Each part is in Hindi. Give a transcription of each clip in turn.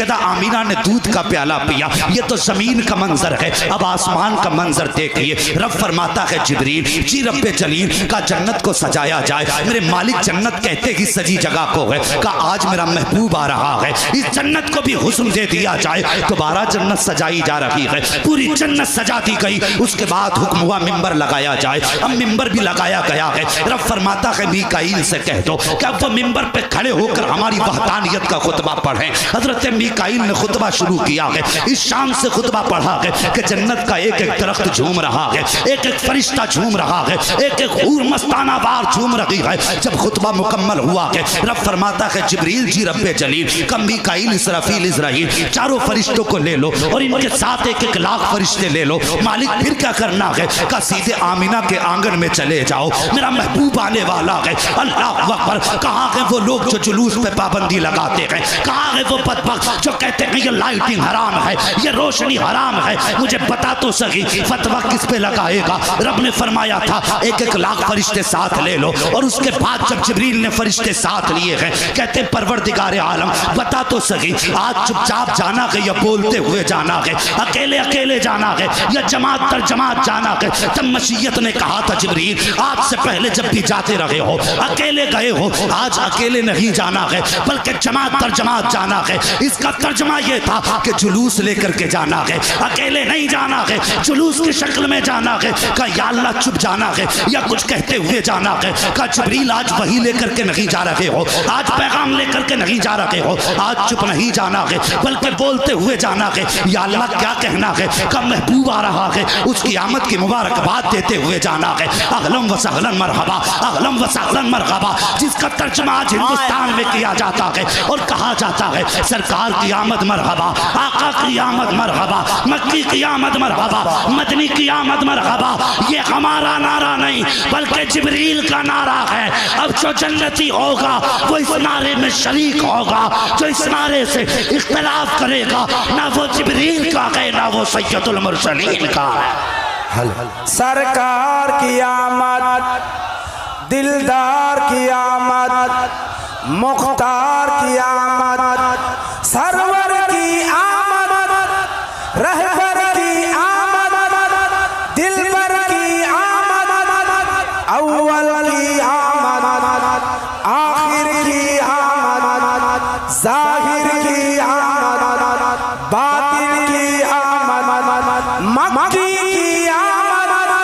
सैयदा आमीना ने दूध का प्याला पिया। ये तो जमीन का मंजर है, अब आसमान का मंजर देखिए। रब फरमाता है जिब्रील जी रब्बे जलील का जन्नत को सजाया जाए। मेरे मालिक जन्नत कहते ही सजी जगह को है का आज मेरा महबूब आ रहा है, इस जन्नत को भी हुस्न दे दिया जाए। दोबारा जन्नत सजाई जा रही है, पूरी जन्नत सजा दी गई। उसके बाद हुक्म हुआ मिंबर लगाया जाए। अब मिंबर भी लगाया गया है। रब फरमाता है मीकाईल से कह दो कि अब वो मिंबर पे खड़े होकर हमारी वहदानियत का खुतबा पढ़ें। हजरत मीकाईल ने खुतबा शुरू किया है, इस शान से खुतबा पढ़ा है कि जन्नत का एक एक दरख्त झूम रहा है, एक एक फरिश्ता झूम रहा है, एक एक हूर मस्ताना बार झूम रही है। जब खुतबा मुकम्मल हुआ है, रब फरमाता है जिब्रील जी रब्बे जलील का मीकाईल इसराफील इजराइल चारों फरिश्तों को ले लो और इनके साथ एक एक लाख फरिश्ते ले लो। मालिक फिर क्या करना है का सीधे आमीना के आंगन में चले जाओ, मेरा महबूब आने वाला है। अल्लाह अकबर। कहाँ है वो लोग जो जुलूस पे पाबंदी लगाते हैं? कहाँ है वो बदबख्त जो कहते हैं ये लाइटिंग हराम है, ये रोशनी हराम है? मुझे बता तो सही फतवा किस पे लगाएगा? रब ने फरमाया था एक एक लाख फरिश्ते साथ ले लो। और उसके बाद जब जिब्रील ने फरिश्ते साथ लिए हैं, कहते परवरदिगार आलम बता तो सही आज चुपचाप जाना है या बोलते हुए जाना है, अकेले अकेले जाना है या जमात दर जमात जाना है? तब मशीयत ने कहा था जिब्रील आज से पहले जब भी जाते रहे हो अकेले गए हो, आज अकेले नहीं जाना है बल्कि जमात दर जमात जाना है। इसका तर्जमा यह था कि जुलूस लेकर के जाना है, अकेले नहीं जाना है, जुलूस की शक्ल में जाना है। का या अल्लाह चुप जाना है या कुछ कहते हुए जाना है? का जिब्रील आज वही लेकर के नहीं जा रहे हो, आज पैगाम लेकर के नहीं जा रहे हो, आज चुप नहीं जाना है बल्कि बोलते हुए जाना है। या अल्लाह क्या कहना है? का महबूब आ रहा है, उसकी आमद की मुबारकबाद देते हुए जाना है। अहलन व सहलन मरहबा, अहलन व सहलन मरहबा, जिसका तर्जुमा आज हिंदुस्तान में किया जाता है और कहा जाता है सरकार की आमद मरहबा, आका की आमद मरहबा, मक्की की आमद मरहबा, मदनी की आमद मरहबा। ये हमारा नारा नहीं बल्कि जिब्रील का नारा है। अब जो जन्नती होगा वो इस नारे में शरीक होगा, जो इस नारे से इख्तिलाफ करेगा ना वो जिब्रील का है ना वो सैयदुल मुरसलीन का है। सरकार की आमद, दिलदार की आमद, मुख्तार की आमद, सरवर की आमद, रहबर की आमद, दिलबर की आमद, अव्वल की आमद, आखिर की आमद, जाहिर की आमद, बातिन की आमद, मक्की की आमद,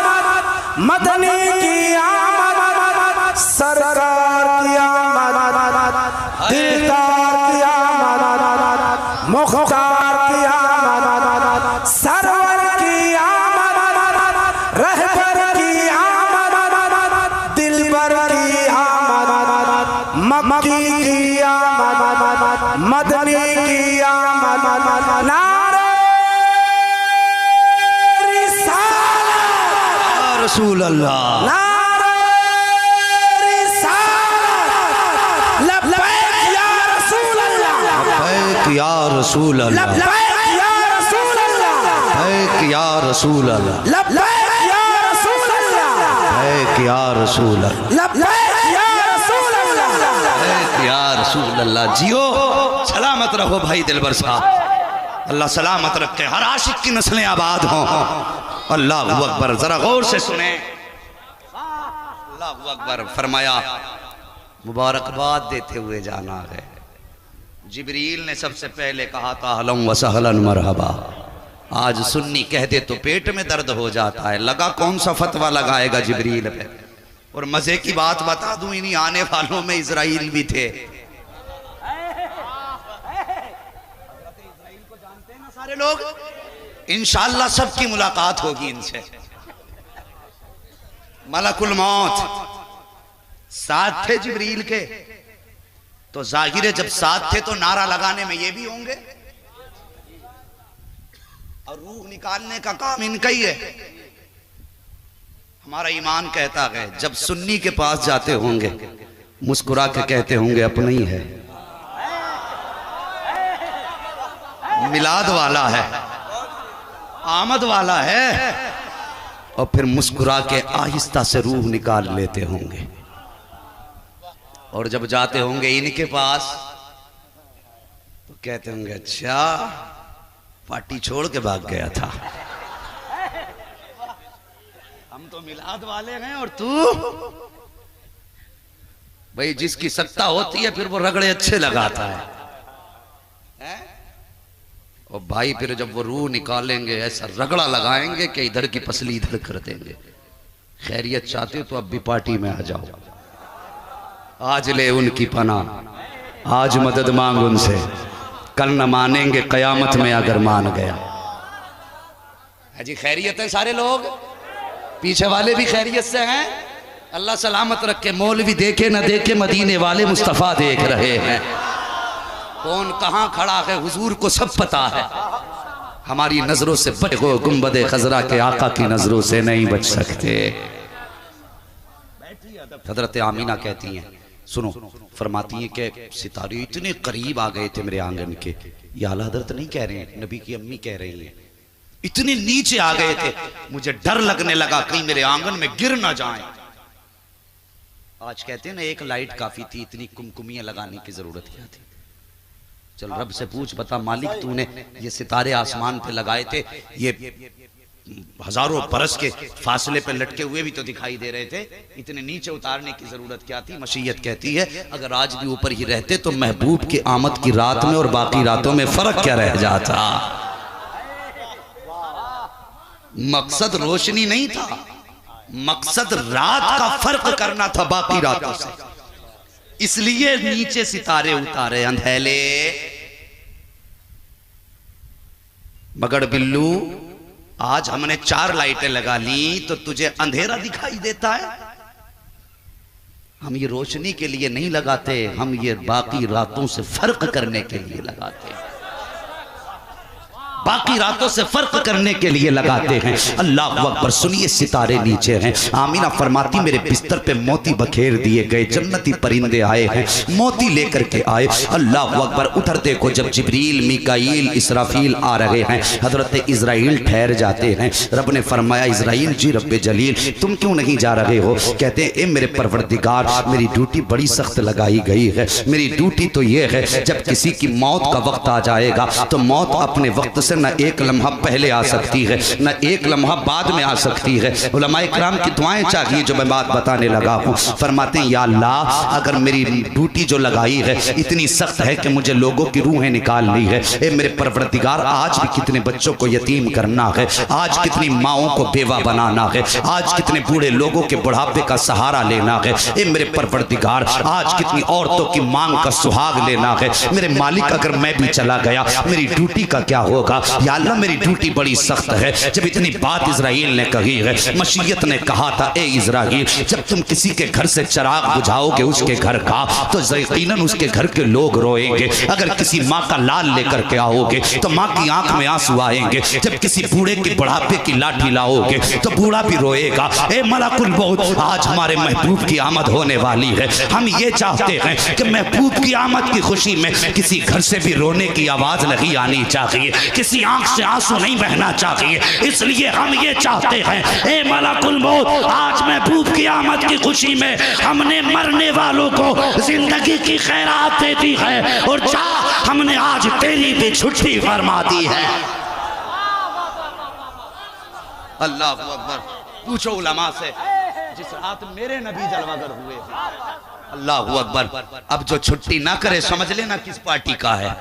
मदनी की आमद, सरकार की आमद, दिलदार की आमद, मुख्तार की आमद, सरवर की आमद, रहबर की आमद, दिलबर की आमद, मक्की की आमद, मदनी की आमद। नारे रिसालत, रसूल अल्लाह, नारे रिसालत, लब्बैक या रसूल अल्लाह, लब्बैक या रसूल अल्लाह, लब्बैक या रसूल अल्लाह, लब्बैक या रसूल अल्लाह, लब्बैक या रसूल अल्लाह, लब्बैक या रसूल अल्लाह, लब्बैक या रसूल अल्लाह, लब्बैक या रसूल अल्लाह। जियो सलामत रहो भाई दिलबर साहब, अल्लाह सलामत रखे, हर आशिक की नस्लें आबाद हों। अल्लाह अकबर। जरा गौर से सुने, अल्लाह अकबर। फरमाया मुबारकबाद देते हुए जाना है। जिब्रील ने सबसे पहले कहा था अहलन व सहलन मरहबा। आज सुन्नी कह दे तो पेट में दर्द हो जाता है, लगा कौन सा फतवा लगाएगा जिब्रील पे। और मजे की बात बता दूं, इन्हीं आने वालों में इजराइल भी थे। सारे लोग इंशाअल्लाह सबकी मुलाकात होगी इनसे। मलकुल मौत साथ थे जिब्रील के, तो जाहिर है जब साथ थे तो नारा लगाने में ये भी होंगे और रूह निकालने का काम इनका ही है। हमारा ईमान कहता है जब सुन्नी के पास जाते होंगे मुस्कुरा के कहते होंगे अपना ही है, मिलाद वाला है, आमद वाला है, और फिर मुस्कुरा के आहिस्ता से रूह निकाल लेते होंगे। और जब जाते होंगे इनके पास तो कहते होंगे अच्छा पार्टी छोड़ के भाग गया था। हम तो मिलाद वाले हैं और तू भाई जिसकी सत्ता होती है फिर वो रगड़े अच्छे लगाता है? और भाई फिर जब वो रूह निकालेंगे ऐसा रगड़ा लगाएंगे कि इधर की पसली इधर कर देंगे। खैरियत चाहते हो तो अब भी पार्टी में आ जाओ, आज ले उनकी पनाह, आज मदद मांग उनसे, कल न मानेंगे कयामत में अगर मान गया। जी खैरियत है, सारे लोग पीछे वाले भी खैरियत से हैं, अल्लाह सलामत रखे। मौलवी देखे न देखे मदीने वाले मुस्तफ़ा देख रहे हैं। कौन कहाँ खड़ा है हुजूर को सब पता है। हमारी नजरों से बच गो, गुंबदे खजरा के आका की नजरों से नहीं बच सकते। हजरत आमीना कहती हैं, सुनो, फरमाती हैं कि सितारे इतने करीब आ गए थे मेरे आंगन के। ये आला हजरत नहीं कह रहे हैं, नबी की अम्मी कह रही हैं, इतने नीचे आ गए थे मुझे डर लगने लगा कहीं मेरे आंगन में गिर ना जाएं। आज कहते हैं ना एक लाइट काफी थी, इतनी कुमकुमियां लगाने की जरूरत क्या थी। चल रब से पूछ, बता मालिक तूने ये सितारे आसमान पे लगाए थे, ये हजारों बरस के फासले पे लटके हुए भी तो दिखाई दे रहे थे, इतने नीचे उतारने की जरूरत क्या थी। मशीयत कहती है अगर आज भी ऊपर ही रहते तो महबूब की आमद की रात में और बाकी रातों में फर्क क्या रह जाता। मकसद रोशनी नहीं था, मकसद रात का फर्क करना था बाकी रातों से, इसलिए नीचे सितारे उतारे अंधेले। मगर बिल्लू आज हमने 4 लाइटें लगा ली तो तुझे अंधेरा दिखाई देता है। हम ये रोशनी के लिए नहीं लगाते, हम ये बाकी रातों से फर्क करने के लिए लगाते हैं, बाकी रातों से फर्क करने के लिए लगाते हैं। अल्लाह अकबर। सुनिए सितारे नीचे हैं। आमीना फरमाती मेरे बिस्तर पे मोती बखेर दिए गए, जन्नती परिंदे आए हैं, मोती लेकर के आए। अल्लाह अकबर। उधर देखो जब जिब्रील, मीकाईल, इसराफील आ रहे हैं, हजरत इजराइल ठहर जाते हैं। रब ने फरमाया इजराइल जी रब्बे जलील तुम क्यों नहीं जा रहे हो? कहते हैं ए मेरे परवरदिगार मेरी ड्यूटी बड़ी सख्त लगाई गई है। मेरी ड्यूटी तो ये है जब किसी की मौत का वक्त आ जाएगा तो मौत अपने वक्त से न एक लम्हा पहले आ सकती है न एक लम्हा बाद में आ सकती है। उलमाए किराम की दुआएं चाहिए जो मैं बात बताने लगा हूँ। फरमाते हैं या अल्लाह अगर मेरी ड्यूटी जो लगाई है इतनी सख्त है कि मुझे लोगों की रूहें निकालनी है, ए मेरे परवरदिगार आज भी कितने बच्चों को यतीम करना है, आज कितनी माओं को बेवा बनाना है, आज कितने बूढ़े लोगों के बुढ़ापे का सहारा लेना है, ए मेरे परवरदिगार आज कितनी औरतों की मांग का सुहाग लेना है। मेरे मालिक अगर मैं भी चला गया मेरी ड्यूटी का क्या होगा? या अल्लाह मेरी ड्यूटी बड़ी सख्त है। जब इतनी बात इजराइल ने कही है, मशीयत ने कहा था ए इजराइल जब तुम किसी के घर से चिराग बुझाओगे उसके घर का तो यकीनन उसके घर के लोग रोएंगे। अगर किसी माँ का लाल लेकर के आओगे तो माँ की आंख में आंसू आएंगे। जब किसी बूढ़े के बुढ़ापे की लाठी लाओगे तो बूढ़ा भी रोएगा। ए मलाकुल मौत आज हमारे महबूब की आमद होने वाली है। हम ये चाहते हैं कि महबूब की आमद की खुशी में किसी घर से भी रोने की आवाज नहीं आनी चाहिए, किसी आंख से आंसू नहीं बहना चाहिए। इसलिए हम ये चाहते हैं ए मलाकुल मौत आज महबूब की आमद की खुशी में हमने मरने वालों को जिंदगी की खैरात दे दी है और जा हमने आज तेरी भी छुट्टी फरमा दी है। अल्लाह अकबर। पूछो उलमा से जिस रात मेरे नबी जलवागर हुए। अल्लाह अकबर। अब जो छुट्टी ना करे समझ लेना किस पार्टी का है,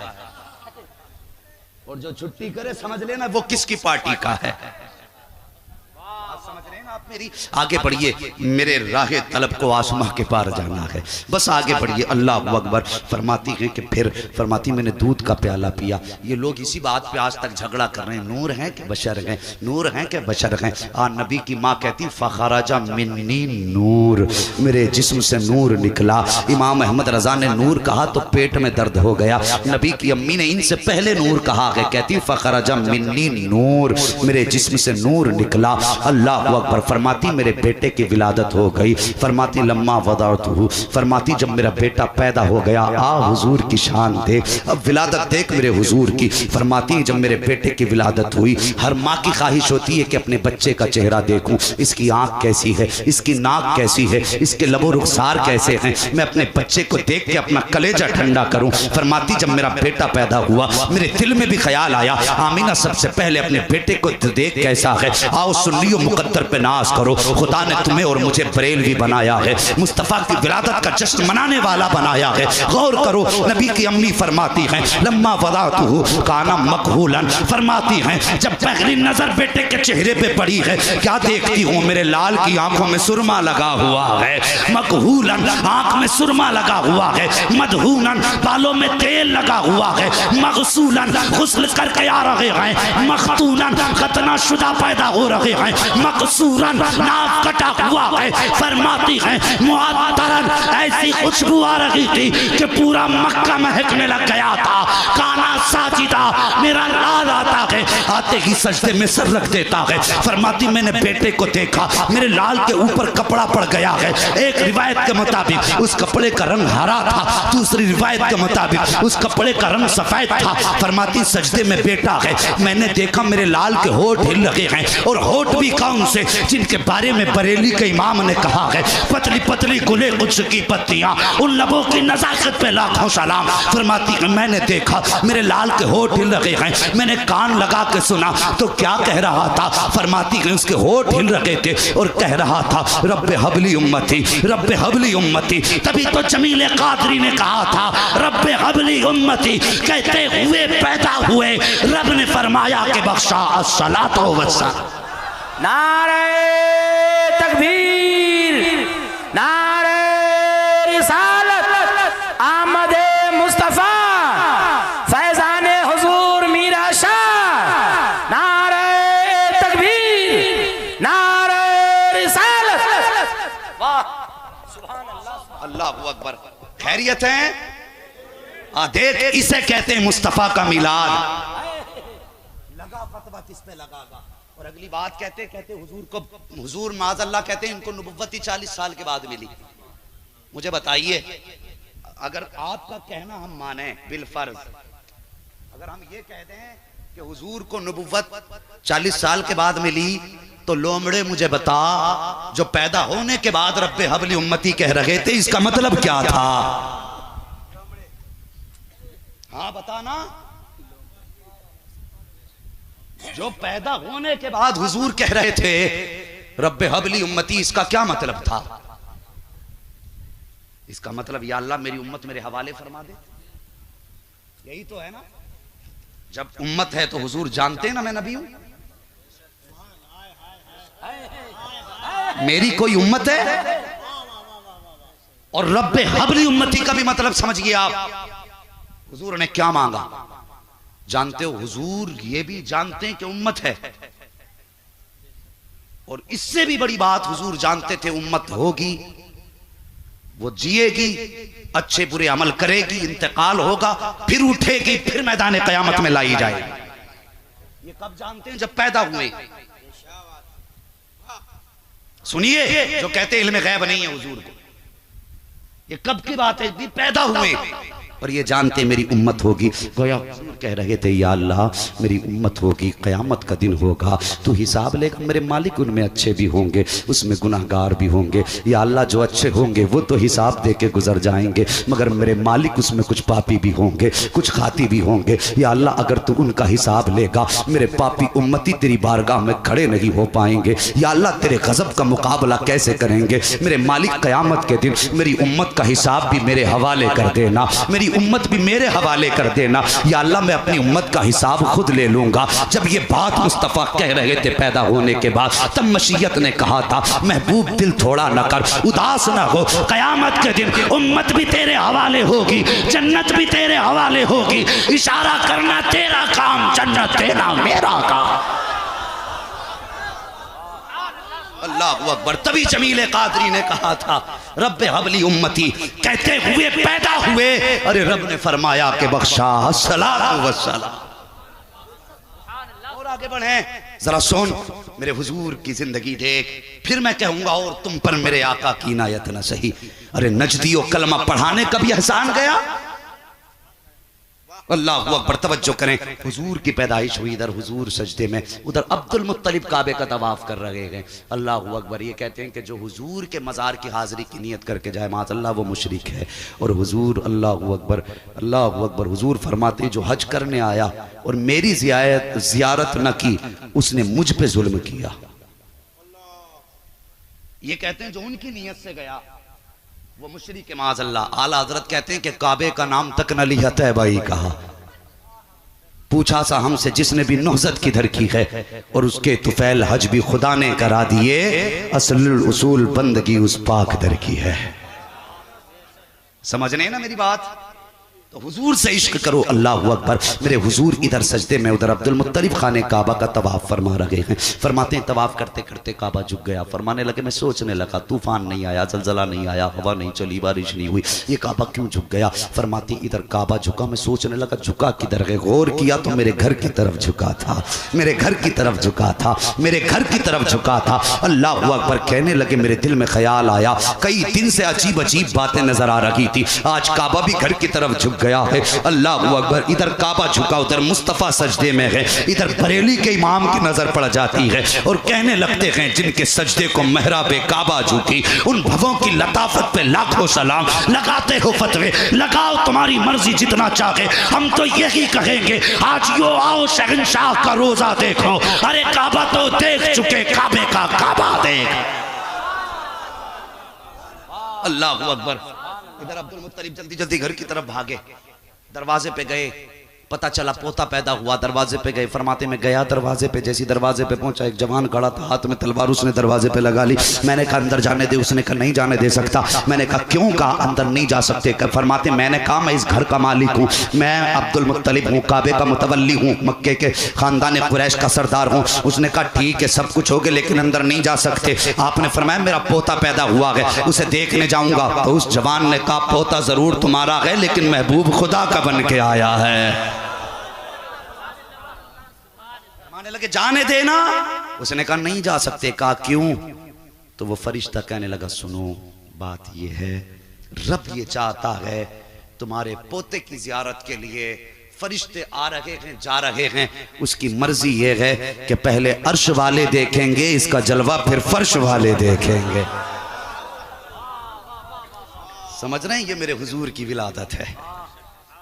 और जो छुट्टी करे समझ लेना वो किसकी पार्टी का है। समझ रहे हैं ना आप मेरी? आगे बढ़िए, मेरे राहे तलब को आसमां के पार जाना है, बस आगे बढ़िए। अल्लाह अकबर। फरमाती है कि फिर फरमाती मैंने दूध का प्याला पिया। ये लोग इसी बात पे आज तक झगड़ा कर रहे हैं, नूर हैं कि बशर हैं, नूर हैं कि बशर हैं। नबी की माँ कहती फखराजा मिन्नी नूर, मेरे जिस्म से नूर निकला। इमाम अहमद रजा ने नूर कहा तो पेट में दर्द हो गया। नबी की अम्मी ने इनसे पहले नूर कहा है, कहती फखराजा मिन्नी नूर, मेरे जिस्म से नूर निकला। अल्लाह अकबर। फरमाती मेरे बेटे की विलादत हो गई। फरमाती लम्मा वदातहू, फरमाती जब मेरा बेटा पैदा हो गया, आ हुजूर की शान देख, अब विलादत देख मेरे हुजूर की। फरमाती जब मेरे बेटे की विलादत हुई, हर माँ की ख्वाहिश होती है कि अपने बच्चे का चेहरा देखूं, इसकी आंख कैसी है, इसकी नाक कैसी है, इसके लबो रुखसार कैसे हैं, मैं अपने बच्चे को देख के अपना कलेजा ठंडा करूं। फरमाती जब मेरा बेटा पैदा हुआ, मेरे दिल में भी ख्याल आया, आमीना सबसे पहले अपने बेटे को देख कैसा है, आओ सुन्नियों मुकद्दर पे नाज करो, खुदा ने तुम्हें और मुझे बरेलवी बनाया है, मुस्तफ़ा की विलादत का जश्न मनाने वाला बनाया है। गौर करो, नबी की अम्मी फरमाती हैं लम्मा वदातहू काना मकहूलन, फरमाती हैं जब पहली नजर बेटे के चेहरे पे पड़ी है, क्या देखती हूँ, मेरे लाल की आंखों में सुरमा लगा हुआ है, मकहूलन आंख में सुरमा लगा हुआ है, मदहूनन बालों में तेल लगा हुआ है, मगसूलन गुस्ल करके आ रहे हैं, मखतूनन खतना शुदा पैदा हो रहे हैं, मकसूरन नाक कटा हुआ है। फरमाती है मुअत्तरन ऐसी खुशबू आ रही थी कि पूरा मक्का महकने लग गया था। काना साजिदा मेरा लाल आता है, आते ही सजदे में सर रख देता है। फरमाती मैंने बेटे को देखा, मेरे लाल के ऊपर कपड़ा पड़ गया है, एक रिवायत के मुताबिक उस कपड़े का रंग हरा था, दूसरी रिवायत के मुताबिक उस कपड़े का रंग सफेद था। फरमाती सजदे में बेटा है, मैंने देखा मेरे लाल के होठ हिल लगे हैं, और होठ भी कौन से, जिनके बारे में बरेली के इमाम ने कहा है पतली पतली गुले कुछ की पत्तियां, उन लबों की नजाकत पे लाखों सलाम। फरमाती मैंने देखा मेरे लाल के होठ हिल रहे हैं, मैंने कान लगा के सुना तो क्या कह रहा था। फरमाती उसके होठ हिल रहे थे और कह रहा था रब्बे हबली उम्मती, रब्बे हबली उम्मती। तभी तो जमील कादरी ने कहा था रब्बे हबली उम्मती, कहते हुए पैदा हुए रब ने फरमाया कि बख्शा अस्सलातो वस्सलाम। नारे तकबीर, नारे रिसालत, आमदे मुस्तफा, फैजाने हुजूर मीरा शाह। नारे तकबीर, नारे रिसालत। वाह सुभान अल्लाह, अल्लाहु अकबर। खैरियत है? देख इसे कहते हैं मुस्तफा का मिलाद। लगा फतवा किस पे लगागा। और अगली बात कहते कहते हुजूर को, हुजूर माज़अल्लाह कहते हैं इनको नबुव्वती 40 साल के बाद मिली। मुझे बताइए, अगर आपका कहना हम माने बिलफर्ज, अगर हम ये कहते हैं कि हुजूर को नबुव्वत 40 साल के बाद मिली, तो लोमड़े मुझे बता जो पैदा होने के बाद रब्बे हबली उम्मती कह रहे थे, इसका मतलब क्या था? हाँ बताना। जो पैदा होने के बाद हुजूर कह रहे थे रब्बे हबली उम्मती, इसका क्या मतलब था? इसका मतलब या अल्लाह मेरी उम्मत मेरे हवाले फरमा दे, यही तो है ना। जब उम्मत है तो हुजूर जानते हैं ना मैं नबी हूं, मेरी कोई उम्मत है। और रब्बे हबली उम्मती का भी मतलब समझिए आप, हुजूर ने क्या मांगा जानते हो? हुजूर ये भी जानते हैं कि उम्मत है, और इससे भी बड़ी बात हुजूर जानते थे उम्मत होगी, वो जिएगी, अच्छे बुरे अमल करेगी, इंतकाल होगा, फिर उठेगी, फिर मैदान कयामत में लाई जाएगी। ये कब जानते हैं? जब पैदा हुए। सुनिए, जो कहते इल्म गैब नहीं है हुजूर को, ये कब की बात है? भी पैदा हुए और ये जानते मेरी उम्मत होगी। गोया कह रहे थे या अल्लाह मेरी उम्मत होगी, क़यामत का दिन होगा, तू हिसाब लेगा, मेरे मालिक उनमें अच्छे भी होंगे, उसमें गुनाहगार भी होंगे। या अल्लाह जो अच्छे होंगे वो तो हिसाब दे के गुजर जाएंगे, मगर मेरे मालिक उसमें कुछ पापी भी होंगे, कुछ खाती भी होंगे। या अल्लाह अगर तू उनका हिसाब लेगा, मेरे पापी उम्मती तेरी बारगाह में खड़े नहीं हो पाएंगे। या अल्लाह तेरे गज़ब का मुकाबला कैसे करेंगे? मेरे मालिक क़यामत के दिन मेरी उम्मत का हिसाब भी मेरे हवाले कर देना, मेरी उम्मत भी मेरे हवाले कर देना। या अल्लाह मैं अपनी उम्मत का हिसाब खुद ले लूंगा। जब ये बात मुस्तफ़ा कह रहे थे पैदा होने के बाद, तब मशीयत ने कहा था महबूब दिल थोड़ा न कर, उदास न हो, क़यामत के दिन उम्मत भी तेरे हवाले होगी, जन्नत भी तेरे हवाले होगी। इशारा करना तेरा काम, जन्नत तेरा मेरा काम। अल्लाहु अकबर। तभी जमील कादरी ने कहा था रब्बे हबली उम्मती, कहते हुए पैदा हुए, अरे रब ने फरमाया कि बख्शा सलातो वस्सलाम। आगे बढ़े, जरा सुन मेरे हुजूर की जिंदगी देख, फिर मैं कहूंगा और तुम पर मेरे आका की इनायत न सही। अरे नजदियो कलमा पढ़ाने का भी एहसान गया। अल्लाह अकबर, तवज्जो करें, हुजूर की पैदाइश हुई, इधर हुजूर सजदे में, उधर अब्दुल मुत्तलिब काबे का तवाफ कर रहे हैं। अल्लाह अकबर। ये कहते हैं कि जो हुजूर के मज़ार की हाज़िरी की नियत करके जाए माज़अल्लाह वो मुशरिक है। और हुजूर अल्लाह अकबर, अल्लाह अकबर, हुजूर फरमाते जो हज करने आया और मेरी ज़ियारत न की उसने मुझ पे जुल्म किया। ये कहते हैं जो उनकी नियत से गया वो मुशरिक माज़अल्लाह। आला हज़रत कहते हैं कि काबे का नाम तक न लिया तैबाई कहा। पूछा सा हमसे जिसने भी नौजत किधर की है, और उसके तुफैल हज भी खुदा ने करा दिए, असलुल उसूल बंदगी उस पाक दर की है। समझ रहे ना मेरी बात? तो हुजूर से इश्क करो। अल्लाह अकबर। मेरे हुजूर इधर सजदे में, उधर अब्दुल मुत्तलिब खाने काबा का तवाफ फरमा रहे हैं। फरमाते हैं तवाफ करते करते काबा झुक गया। फरमाने लगे मैं सोचने लगा तूफान नहीं आया, जलजला नहीं आया, हवा नहीं चली, बारिश नहीं हुई, ये काबा क्यों झुक गया? फरमाते इधर काबा झुका, मैं सोचने लगा झुका किधर है। गौर किया तो मेरे घर की तरफ झुका था, मेरे घर की तरफ झुका था, मेरे घर की तरफ झुका था। अल्लाह अकबर। कहने लगे मेरे दिल में ख्याल आया, कई दिन से अजीब अजीब बातें नजर आ रही थी, आज काबा भी घर की तरफ झुक गया है। अल्लाह अकबर। इधर काबा झुका, उधर मुस्तफ़ा सजदे में है, इधर बरेली के इमाम की नजर पड़ जाती है और कहने लगते हैं जिनके सजदे को महराबे काबा झुकी, उन भवों की लताफत पे लाखों सलाम। लगाते हो फतवे, लगाओ तुम्हारी मर्जी जितना चाहे, हम तो यही कहेंगे आज यो आओ शहंशाह का रोजा देखो। अरे काबा तो देख चुके, काबे का काबा देख। अल्लाह अकबर। इधर अब्दुल मुत्तलिब जल्दी जल्दी घर की तरफ भागे, दरवाजे पे गए, पता चला पोता पैदा हुआ। दरवाजे पे गए, फरमाते में गया दरवाजे पे, जैसी दरवाजे पे पहुंचा एक जवान खड़ा था, हाथ में तलवार, उसने दरवाजे पे लगा ली। मैंने कहा अंदर जाने दे, उसने कहा नहीं जाने दे सकता। मैंने कहा क्यों? कहा अंदर नहीं जा सकते। फरमाते मैंने कहा मैं इस घर का मालिक हूँ, मैं अब्दुल मुत्तलिब हूँ, काबे का मुतवल्ली हूँ, मक्के के खानदान कुरैश का सरदार हूँ। उसने कहा ठीक है सब कुछ हो गया लेकिन अंदर नहीं जा सकते। आपने फरमाया मेरा पोता पैदा हुआ है, उसे देखने जाऊंगा। तो उस जवान ने कहा पोता जरूर तुम्हारा है लेकिन महबूब खुदा का बन के आया है। माने लगे जाने देना, उसने कहा नहीं जा सकते। कहा क्यों? तो वो फरिश्ता कहने लगा सुनो बात ये है, रब ये चाहता है तुम्हारे पोते की जियारत के लिए फरिश्ते आ रहे हैं जा रहे हैं, उसकी मर्जी ये है कि पहले अर्श वाले देखेंगे इसका जलवा, फिर फर्श वाले देखेंगे। समझ रहे हैं? ये मेरे हुजूर की विलादत है,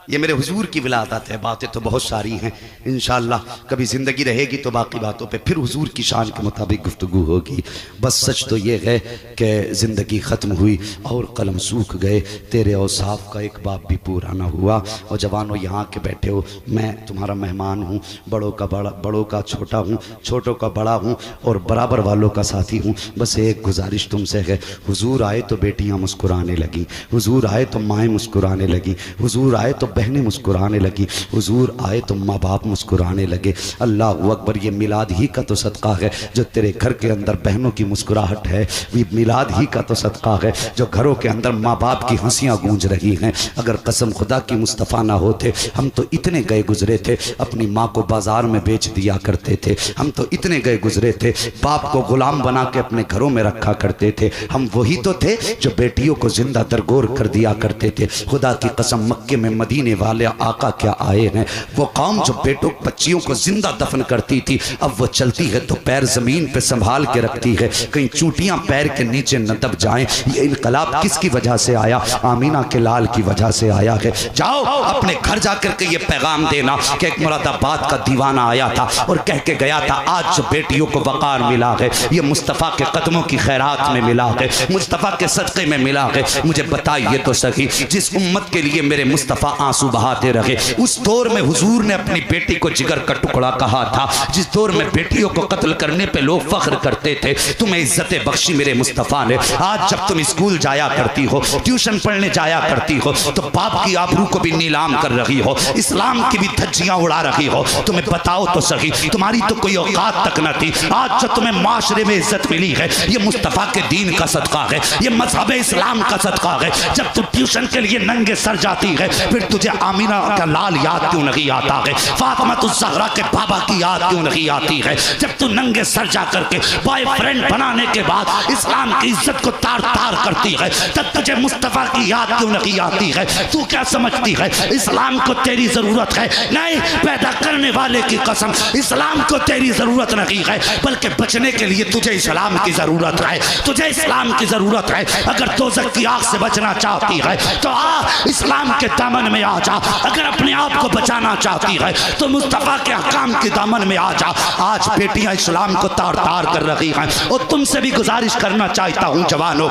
ये मेरे हुजूर की विलादत है। बातें तो बहुत सारी हैं, इंशाअल्लाह कभी ज़िंदगी रहेगी तो बाकी बातों पे फिर हुजूर की शान के मुताबिक गुफ्तगू होगी। बस सच तो ये है कि ज़िंदगी ख़त्म हुई और कलम सूख गए, तेरे औसाफ का एक बाप भी पूरा ना हुआ। और जवानों यहाँ के बैठे हो, मैं तुम्हारा मेहमान हूँ, बड़ों का बड़ा, बड़ों का छोटा हूँ, छोटों का बड़ा हूँ और बराबर वालों का साथी हूँ। बस एक गुजारिश तुमसे है, हुजूर आए तो बेटियाँ मुस्कुराने लगी, हुजूर आए तो माएँ मुस्कुराने लगी, हुजूर आए तो बहनें मुस्कुराने लगी, हुजूर आए तो माँ बाप मुस्कुराने लगे। अल्लाह अकबर। ये मिलाद ही का तो सदका है जो तेरे घर के अंदर बहनों की मुस्कुराहट है, ये मिलाद ही का तो सदका है जो घरों के अंदर माँ बाप की हंसियाँ गूंज रही हैं। अगर कसम खुदा की मुस्तफ़ा ना होते, हम तो इतने गए गुजरे थे, अपनी माँ को बाजार में बेच दिया करते थे, हम तो इतने गए गुजरे थे, बाप को गुलाम बना के अपने घरों में रखा करते थे। हम वही तो थे जो बेटियों को जिंदा दरगोर कर दिया करते थे। खुदा की कसम मक्के में मदीने वाले आका क्या आए हैं, वो कौम जो बेटों बच्चियों को जिंदा दफन करती थी, अब वो चलती है तो पैर जमीन पे संभाल के रखती है, कहीं चूटियां पैर के नीचे न दब जाएं। ये इनकलाब किसकी वजह से आया? आमीना के लाल की वजह से आया है। जाओ अपने घर जाकर के ये पैगाम देना कि एक मुरादाबाद का दीवाना आया था और कह के गया था आज जो बेटियों को वकार मिला है ये मुस्तफ़ा के कदमों की खैरात में मिला है, मुस्तफ़ा के सदक़े में मिला है। मुझे बताइए तो सही, जिस उम्मत के लिए मेरे मुस्तफ़ा आंसू बहाते रहे, उस दौर में हुजूर ने अपनी बेटी को जिगर का टुकड़ा कहा था, जिस दौर में बेटियों को कत्ल करने पे लोग फख्र करते थे, तुम्हें इज्जत बख्शी मेरे मुस्तफ़ा ने। आज जब तुम स्कूल जाया करती हो, ट्यूशन पढ़ने जाया करती हो, तो बाप की आबरू को भी नीलाम कर रही हो, इस्लाम की भी धज्जियां उड़ा रही हो। तुम्हें बताओ तो सही, तुम्हारी तो कोई औकात तक न थी, आज जो तुम्हें माशरे में इज्जत मिली है ये मुस्तफ़ा के दीन का सदका है, ये मजहब इस्लाम का सदका है। जब तू ट्यूशन के लिए नंगे सर जाती है फिर तुझे तुझे आमीना का लाल याद क्यों नहीं आता है, फातिमा ज़हरा के बाबा की याद क्यों नहीं आती है? जब तू नंगे सर जा करके बॉयफ्रेंड बनाने के बाद इस्लाम की इज्जत को तार तार करती है, तब तुझे मुस्तफा की याद क्यों नहीं आती है? तू क्या समझती है इस्लाम को तेरी जरूरत है? नहीं, पैदा करने वाले की कसम, इस्लाम को तेरी जरूरत नहीं है, बल्कि बचने के लिए तुझे इस्लाम की जरूरत है। तुझे इस्लाम की जरूरत है। अगर दोज़ख की आग से बचना चाहती है तो आ इस्लाम के दामन में आ जा। अगर अपने आप को बचाना चाहती है तो मुस्तफा के अहकाम के दामन में आ जा। आज बेटियां इस्लाम को तार तार कर रही हैं और तुमसे भी गुजारिश करना चाहता हूं जवानों,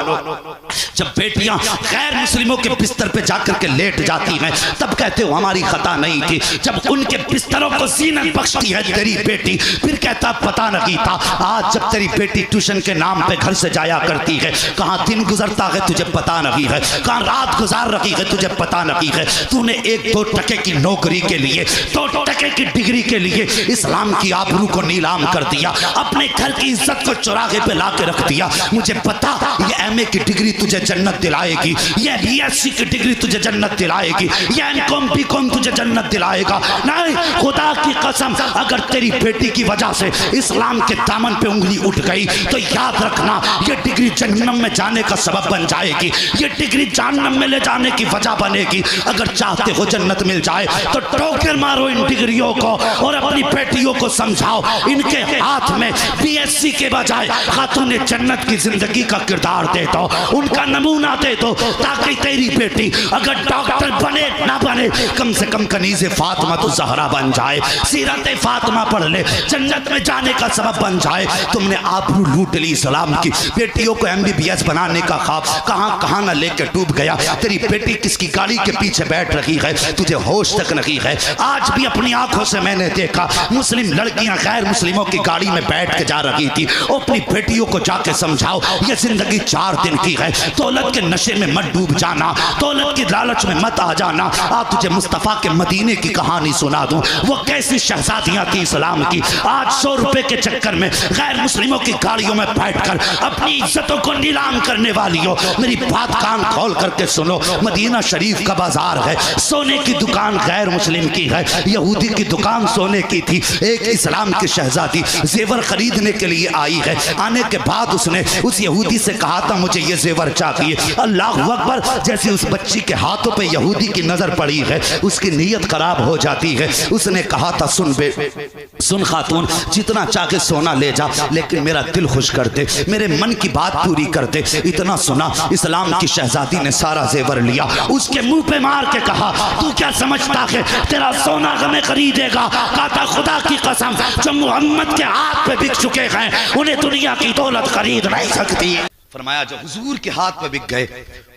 जब बेटियां गैर मुस्लिमों के बिस्तर पे जाकर के लेट जाती हैं तब कहते हो हमारी खता नहीं थी। जब उनके बिस्तरों को ज़ीनत बख्शती है तेरी बेटी, फिर कहता पता नहीं था। आज जब तेरी बेटी ट्यूशन के नाम पे घर से जाया करती है, कहाँ दिन गुजरता है तुझे पता नहीं है, कहाँ रात गुजार रही है तुझे पता नहीं है। तूने 1-2 टके की नौकरी के लिए, 2 टके की डिग्री के लिए इस्लाम की आबरू को नीलाम कर दिया, अपने घर की इज्जत को चौराहे पे ला के रख दिया। मुझे पता ये MA की डिग्री तुझे जन्नत दिलाएगी, ये BSc की डिग्री तुझे जन्नत दिलाएगी, ये MCom BCom तुझे जन्नत दिलाएगा। नहीं, खुदा की कसम, अगर तेरी बेटी की वजह से इस्लाम के दामन पे उंगली उठ गई तो याद रखना ये डिग्री जहन्नम में जाने का सबब बन जाएगी, ये डिग्री जहन्नम में ले जाने की वजह बनेगी। अगर चाहते हो जन्नत मिल जाए तो ठोकर मारो इन डिग्रियों को और अपनी बेटियों को समझाओ इनके हाथ में BSc के बजाय खातून जन्नत की जिंदगी का किरदार दे दो, उनका नमूना दे दो, ताकि तेरी बेटी अगर डॉक्टर बने ना बने कम से कम कनीज़े फातिमा तो ज़हरा बन जाए, सीरत फातिमा पढ़ ले, जन्नत में जाने का सबब बन जाए। तुमने आबरू लूट ली इस्लाम की। बेटियों को MBBS बनाने का ख्वाब कहाँ कहाँ ना लेकर डूब गया। तेरी बेटी किसकी गाड़ी के पीछे बैठ रही है तुझे होश तक नहीं है। आज भी अपनी आंखों से मैंने देखा मुस्लिम लड़कियां गैर मुस्लिमों की गाड़ी में बैठ के जा रही थी। अपनी बेटियों को जाके समझाओ ये जिंदगी 4 दिन की है, दौलत के नशे में मत डूब जाना, दौलत की लालच में मत आ जाना। आज तुझे मुस्तफा के मदीने की कहानी सुना दूं, वो कैसी शहजादियां थी इस्लाम की। आज 100 रुपए के चक्कर में गैर मुस्लिमों की गाड़ियों में बैठकर अपनी इज्जतों को नीलाम करने वाली हो। मेरी बात कान खोल करके सुनो, मदीना शरीफ का बाजार है, सोने की दुकान गैर मुस्लिम की है, यहूदी की दुकान सोने की थी। एक इस्लाम की शहजादी जेवर खरीदने के लिए आई है। आने के बाद उसने उस यहूदी से कहा था मुझे ये जेवर चाहिए। अल्लाह अकबर, जैसे उस बच्ची के हाथों पे यहूदी की नजर पड़ी है उसकी नीयत खराब हो जाती है। उसने कहा था सुन खातून, जितना चाहे सोना ले जा, लेकिन मेरा दिल खुश कर दे, मेरे मन की बात पूरी कर दे। इतना सुना, इस्लाम की शहजादी ने सारा जेवर लिया, उसके मुंह पे मार के कहा तू क्या समझता है तेरा सोना हमें खरीदेगा? कहता खुदा की कसम, जो मोहम्मद के हाथ पे बिक चुके हैं उन्हें दुनिया की दौलत खरीद नहीं सकती। फरमाया जो हुजूर के हाथ पे बिक गए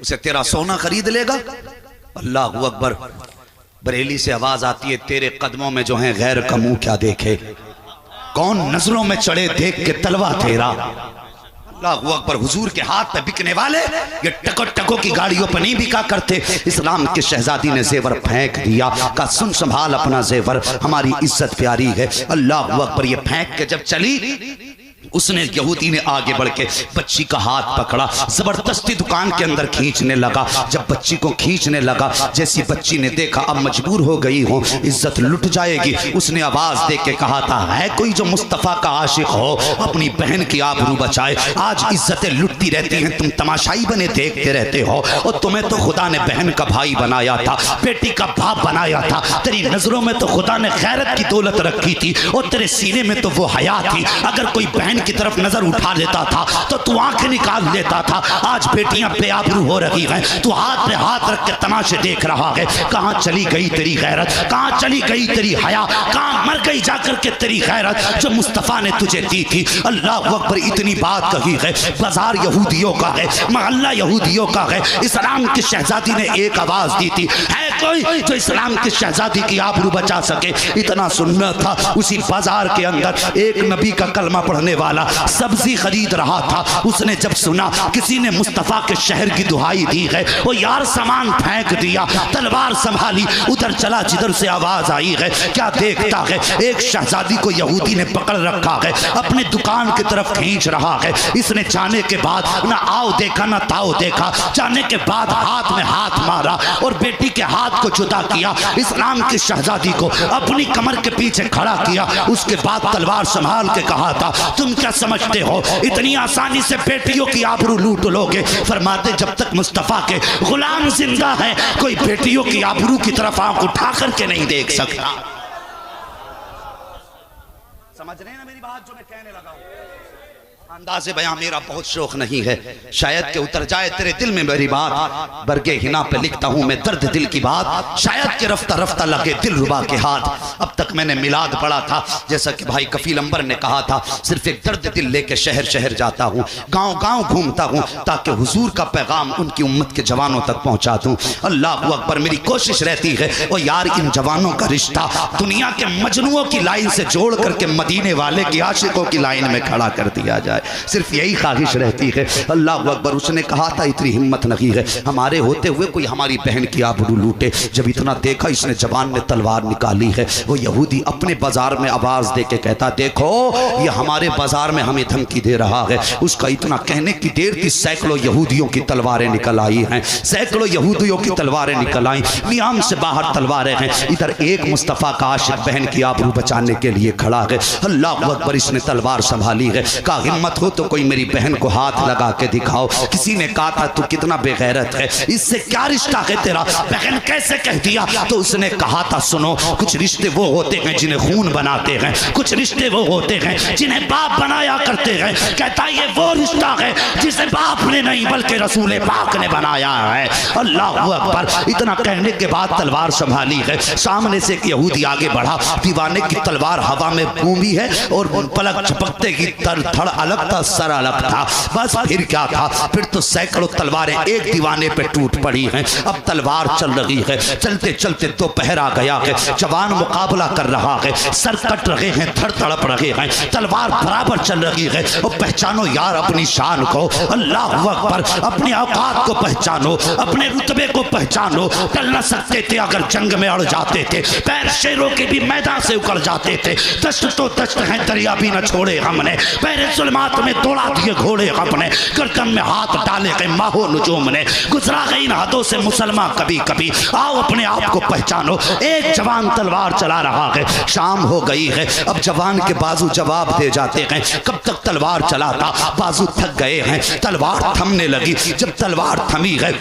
उसे तेरा सोना खरीद लेगा? अल्लाह अकबर। बरेली से आवाज आती है तेरे कदमों में जो है गैर का मुंह क्या देखे, कौन नजरों में चढ़े देख के तलवा तेरा। अल्लाह अकबर। हुजूर के हाथ पे बिकने वाले ये टको की गाड़ियों पर नहीं बिका करते। इस्लाम की शहजादी ने जेवर फेंक दिया, का सुन संभाल अपना जेवर, हमारी इज्जत प्यारी है। अल्लाह अकबर। ये फेंक के जब चली, उसने यहूदी ने आगे बढ़ के बच्ची का हाथ पकड़ा, जबरदस्ती दुकान के अंदर खींचने लगा। जब बच्ची को खींचने लगा, जैसी बच्ची ने देखा अब मजबूर हो गई हो, इज्जत लुट जाएगी, उसने आवाज दे के कहा था है कोई जो मुस्तफा का आशिक हो अपनी बहन की आबरू बचाए। आज इज्जतें लुटती रहती हैं, तुम तमाशाई बने देखते रहते हो। और तुम्हें तो खुदा ने बहन का भाई बनाया था, बेटी का बाप बनाया था। तेरी नजरों में तो खुदा ने गैरत की दौलत रखी थी और तेरे सीने में तो वो हया थी। अगर कोई बहन की तरफ नजर उठा लेता था तो तू आंखें निकाल लेता था। आज बेटियां बेआबरू हो रही हैं, तू हाथ पे हाथ रख के तमाशे देख रहा है। कहां चली गई तेरी गैरत, कहां चली गई तेरी हया, कहां मर गई जाकर के तेरी गैरत जो मुस्तफा ने तुझे दी थी। अल्लाह अकबर। इतनी बात कही है, बाजार यहूदियों का है, मोहल्ला यहूदियों का है। इस्लाम की शहजादी ने एक आवाज दी थी, है कोई जो इस्लाम की शहजादी की आबरू बचा सके? इतना सुनना था। उसी बाजार के अंदर एक नबी का कलमा पढ़ने वाला सब्जी खरीद रहा था। उसने जब सुना किसी ने मुस्तफा के शहर की दुहाई दी है, वो यार सामान फेंक दिया, तलवार संभाली, उधर चला जिधर से आवाज आई है। क्या देखता है, एक शहजादी को यहूदी ने पकड़ रखा है, अपने दुकान की तरफ खींच रहा है। इसने जाने के बाद ना आओ देखा ना ताओ देखा, जाने के बाद हाथ में हाथ मारा और बेटी के हाथ को जुदा किया। इस्लाम की शहजादी को अपनी कमर के पीछे खड़ा किया। उसके बाद तलवार संभाल के कहा था, तुम क्या समझते हो इतनी आसानी से बेटियों की आबरू लूट लोगे? फरमाते जब तक मुस्तफा के गुलाम जिंदा है कोई बेटियों की आबरू की तरफ आंख उठा करके नहीं देख सकता। समझ रहे हैं ना मेरी बात जो मैं कहने लगा हूं? अंदाज़े बयां मेरा बहुत शौक नहीं है, शायद के उतर जाए तेरे दिल में मेरी बात। बरगे हिना पे लिखता हूं मैं दर्द दिल की बात, शायद के रफ्ता रफ्ता लगे दिल रुबा के हाथ। अब तक मैंने मिलाद पढ़ा था, जैसा कि भाई कफील अंबर ने कहा था, सिर्फ एक दर्द दिल लेके शहर शहर जाता हूं, गांव गांव घूमता हूं, ताकि हुजूर का पैगाम उनकी उम्मत के जवानों तक पहुंचा दूं। अल्लाह अकबर। मेरी कोशिश रहती है और यार इन जवानों का रिश्ता दुनिया के मजनुओं की लाइन से जोड़ करके मदीने वाले की आशिकों की लाइन में खड़ा कर दिया जाए, सिर्फ यही ख्वाहिश रहती है। अल्लाह अकबर। उसने कहा था इतनी हिम्मत नहीं है हमारे होते हुए कोई हमारी बहन की आबरू लूटे। जब इतना देखा इसने जवान ने तलवार निकाली है। वो यहूदी अपने बाजार में आवाज दे के कहता, देखो ये हमारे बाजार में हमें धमकी दे रहा है। उसका इतना कहने की देर थी सैकड़ों यहूदियों की तलवारें निकल आई हैं, सैकड़ों यहूदियों की तलवारें निकल आई, नियाम से बाहर तलवारें हैं। इधर एक मुस्तफ़ा का आशिक बहन की आबरू बचाने के लिए खड़ा है। अल्लाह अकबर। इसने तलवार संभाली है, कहा हिम्मत हो तो कोई मेरी बहन को हाथ लगा के दिखाओ। किसी ने कहा था तू कितना बेगैरत है, इससे क्या रिश्ता है तेरा, बहन कैसे कह दिया? तो उसने कहा था सुनो, कुछ रिश्ते वो होते हैं जिन्हें खून बनाते हैं, कुछ रिश्ते वो होते हैं जिन्हें बाप बनाया करते हैं। कहता ये वो रिश्ता है जिसे बाप ने नहीं बल्कि रसूल पाक ने बनाया है। अल्लाह अकबर। इतना कहने के बाद तलवार संभाली है। सामने से एक यहूदी आगे बढ़ा, दीवाने की तलवार हवा में घूमी है और पलक झपकते की धड़ अलग था, सर अलग था। बस फिर क्या था, फिर तो सैकड़ों तलवारें एक दीवाने पे टूट पड़ी हैं। अब तलवार चल रही है, चलते चलते दोपहर आ गया है, जवान मुकाबला कर रहा है, सर कट रहे हैं, धड़ तड़प रहे हैं, तलवार बराबर चल रही है। और पहचानो यार अपनी शान को, अल्लाह अकबर, अपनी औकात को पहचानो, अपने रुतबे को पहचानो। टल न सकते थे अगर जंग में अड़ जाते थे, पैर शेरों के भी मैदान से उकड़ जाते थे। दश्त तो दश्त है, दरिया भी न छोड़े हमने, पैर जुल्मात में दौड़ा दिए घोड़े अपने, गर्दन में हाथ डाले गए माहो नुजूम ने, गुजरा गई इन हाथों से मुसलमान कभी कभी। आओ अपने आप को पहचानो। एक जवान तलवार चला रहा है, शाम हो गई है, अब जवान के बाजू जवाब दे जाते हैं। कब तक तलवार चलाता, बाजू थक गए हैं, तलवार थमने लगी। जब तलवार थमी है,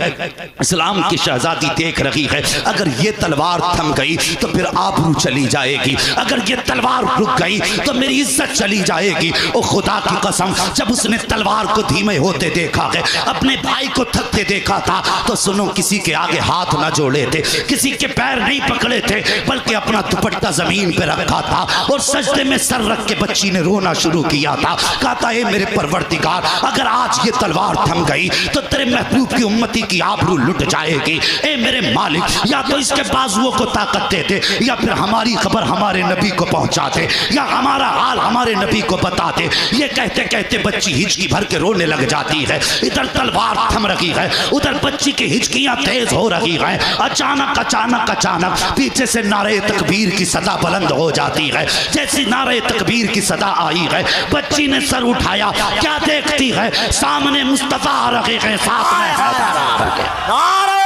इस्लाम की शहजादी देख रही है, अगर ये तलवार थम गई तो फिर आबरू चली जाएगी, अगर ये तलवार रुक गई तो मेरी इज्जत चली जाएगी। ओ खुदा की कसम, जब उसने तलवार को धीमे होते देखा है, अपने भाई को थकते देखा था, तो सुनो किसी के आगे हाथ ना जोड़े थे, किसी के पैर नहीं पकड़े थे, बल्कि अपना दुपट्टा जमीन पे रखा था और सजदे में सर रख के बच्ची ने रोना शुरू किया था। कहता है मेरे परवरदिगार, अगर आज ये तलवार थम गई तो तेरे महबूब की उम्मती की आबरू लुट जाएगी। ए मेरे मालिक, या तो इसके बाजुओं को ताकत दे दे, या फिर हमारी खबर हमारे नबी को पहुंचा दे, या हमारा हाल हमारे नबी को बता दे। ये कहते कहते बच्ची हिचकी भर के रोने लग जाती है। इधर तलवार थम रही है, उधर बच्ची की हिचकियां तेज हो रही हैं। अचानक अचानक अचानक पीछे से नारे तकबीर की सदा बुलंद हो जाती है। जैसी नारे तकबीर की सदा आई है, बच्ची ने सर उठाया, क्या देखती है, सामने मुस्तफा आ रहे हैं, साथ में हैदर आ रहे हैं। नारे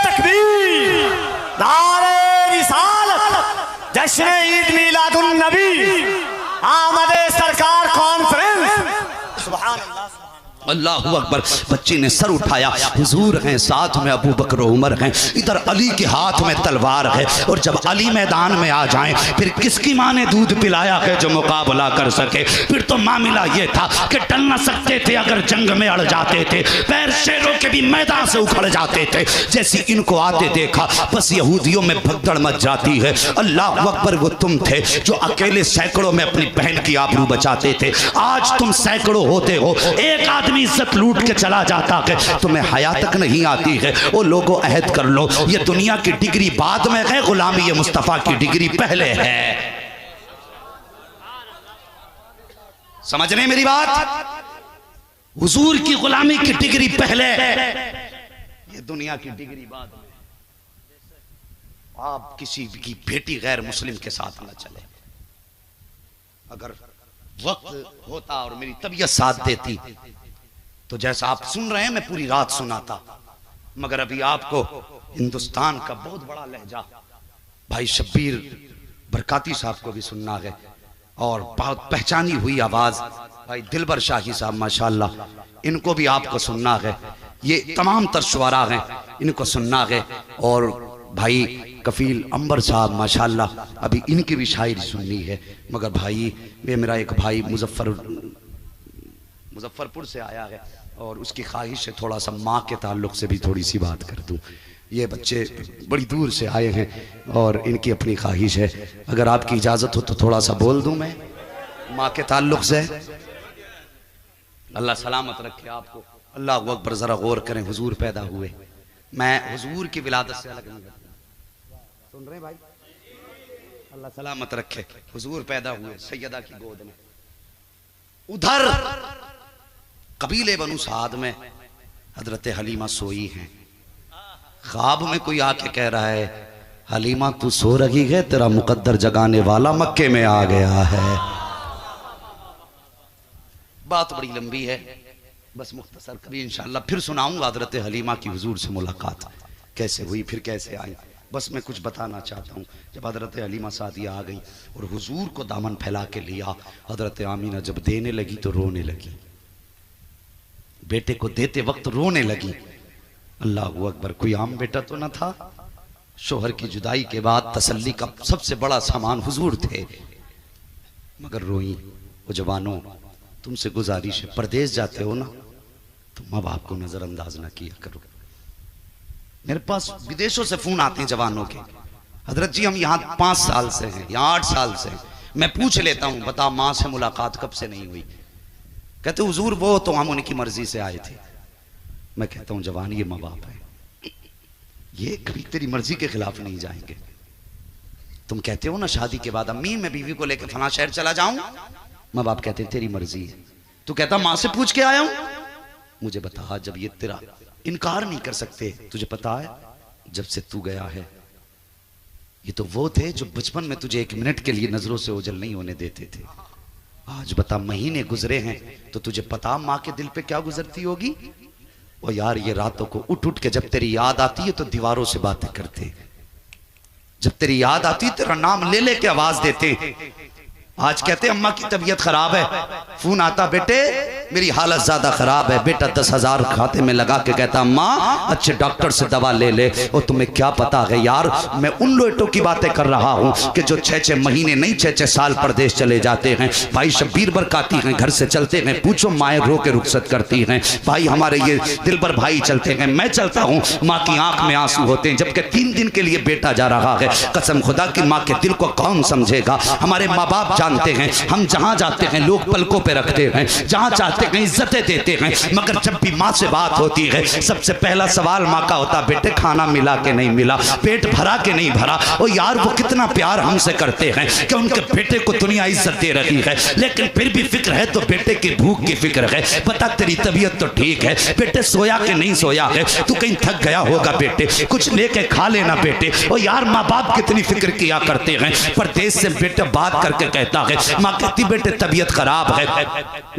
तकबीर, नारे रिसालत, जश्न ईद मिलादुन नबी, आमदे सरकार कॉन्फ्रेंस। सुभान अल्लाह। अल्लाहु अकबर। बच्ची ने सर उठाया, हुजूर हैं, साथ में अबू बकर उमर हैं, इधर अली के हाथ में तलवार है। और जब अली मैदान में आ जाएं, फिर किसकी माँ ने दूध पिलाया है जो मुकाबला कर सके? फिर तो मामला ये था कि टल न सकते थे अगर जंग में अड़ जाते थे, पैर शेरों के भी मैदान से उखड़ जाते थे। जैसी इनको आते देखा, बस यहूदियों में भगदड़ मच जाती है। अल्लाह अकबर, वो तुम थे जो अकेले सैकड़ों में अपनी बहन की आबरू बचाते थे, आज तुम सैकड़ों होते हो, एक आदमी इज्जत लूट के चला जाता है, तुम्हें हया तक नहीं आती है। ओ लोगों, अहद कर लो, ये दुनिया की डिग्री बाद में है, गुलामी ये मुस्तफा की डिग्री पहले है। समझ रहे मेरी बात? हुजूर की गुलामी की डिग्री पहले, ये दुनिया की डिग्री बाद में। आप किसी की बेटी गैर मुस्लिम के साथ न चले, अगर वक्त होता और मेरी तबीयत साथ देती तो जैसा आप सुन रहे हैं मैं पूरी रात सुनाता, मगर अभी आपको हिंदुस्तान का बहुत बड़ा लहजा भाई शब्बीर बरकाती साहब को भी सुनना है, और बहुत पहचानी हुई आवाज भाई दिलबर शाही साहब माशाल्लाह, इनको भी आपको सुनना है। ये तमाम तर शुआरा हैं, इनको सुनना है। और भाई कफील अंबर साहब माशाल्लाह, अभी इनकी भी शायरी सुननी है। मगर भाई ये मेरा एक भाई मुजफ्फरपुर से आया है और उसकी ख्वाहिश है थोड़ा सा माँ के ताल्लुक से भी थोड़ी सी बात कर दूँ। ये बच्चे बड़ी दूर से आए हैं और इनकी अपनी ख्वाहिश है, अगर आपकी इजाज़त हो तो थोड़ा सा बोल दूँ मैं माँ के ताल्लुक से। अल्लाह सलामत रखे आपको। अल्लाह अकबर। ज़रा गौर करें, हुजूर पैदा हुए, मैं हुजूर की विलादत से अलग नहीं करता। सुन रहे भाई? अल्लाह सलामत रखे। हुजूर पैदा हुए सैयदा की गोद में। उधर कबीले बनु साद में हजरत हलीमा सोई हैं। ख्वाब में कोई आके कह रहा है, हलीमा तू सो रही है, तेरा मुकद्दर जगाने वाला मक्के में आ गया है। बात बड़ी लंबी है, बस मुख्तसर कभी इंशाअल्लाह फिर सुनाऊंगा हजरत हलीमा की हुजूर से मुलाकात कैसे हुई, फिर कैसे आई। बस मैं कुछ बताना चाहता हूँ। जब हजरत हलीमा सादिया आ गई और हुजूर को दामन फैला के लिया, हजरत आमीना जब देने लगी तो रोने लगी, बेटे को देते वक्त रोने लगी। अल्लाह अकबर। कोई आम बेटा तो न था। शोहर की जुदाई के बाद तसल्ली का सबसे बड़ा सामान हुजूर थे, मगर रोई। वो जवानों, तुमसे गुजारिश है, परदेश जाते हो ना तो माँ बाप को नजरअंदाज ना किया करो। मेरे पास विदेशों से फोन आते हैं जवानों के, हजरत जी हम यहाँ 5 साल से हैं, यहाँ 8 साल से हैं। मैं पूछ लेता हूँ, बता माँ से मुलाकात कब से नहीं हुई? कहते हुजूर वो तो हम उनकी मर्जी से आए थे। मैं कहता हूँ जवान, ये माँ बाप है, ये कभी तेरी मर्जी के खिलाफ नहीं जाएंगे। तुम कहते हो ना शादी के बाद अम्मी मैं बीवी को लेकर फला शहर चला जाऊं, माँ बाप कहते हैं तेरी मर्जी है। तू कहता माँ से पूछ के आया हूं। मुझे बता, जब ये तेरा इनकार नहीं कर सकते, तुझे पता है जब से तू गया है, ये तो वो थे जो बचपन में तुझे 1 मिनट के लिए नजरों से ओझल नहीं होने देते थे। आज बता महीने गुजरे हैं तो तुझे पता माँ के दिल पे क्या गुजरती होगी। और यार ये रातों को उठ उठ के जब तेरी याद आती है तो दीवारों से बातें करते, जब तेरी याद आती है तेरा नाम ले लेके आवाज देते। आज कहते अम्मा की तबीयत खराब है, फोन आता बेटे मेरी हालत ज्यादा खराब है। बेटा 10,000 खाते में लगा के कहता अम्मा अच्छे डॉक्टर से दवा ले ले। और तुम्हें क्या पता है यार, मैं उन लोटों की बातें कर रहा हूँ कि जो 6-6 महीने नहीं 6-6 साल परदेश चले जाते हैं। भाई शब्बीर बरकाती हैं, घर से चलते हैं, पूछो माएँ रो के रुखसत करती हैं। भाई हमारे ये दिलबर भाई चलते हैं, मैं चलता हूँ, माँ की आंख में आंसू होते हैं, जबकि 3 दिन के लिए बेटा जा रहा है। कसम खुदा की माँ के दिल को कौन समझेगा। हमारे माँ बाप जानते हैं, हम जहाँ जाते हैं लोग पलकों पे रखते हैं, जहाँ चाहते हैं इज्जतें देते हैं, मगर जब भी माँ से बात होती है सबसे पहला सवाल माँ का होता बेटे खाना मिला के नहीं मिला, पेट भरा के नहीं भरा। और यार वो कितना प्यार हमसे करते हैं कि उनके बेटे को दुनिया इज्जत दे रही है, लेकिन फिर भी फिक्र है तो बेटे की भूख की फिक्र है। पता तेरी तबीयत तो ठीक है, बेटे सोया के नहीं सोया है, तू कहीं थक गया होगा बेटे, कुछ लेके खा लेना बेटे। और यार माँ बाप कितनी फिक्र किया करते हैं। परदेश से बेटे बात करके कहता है, माँ कहती बेटे तबीयत खराब है,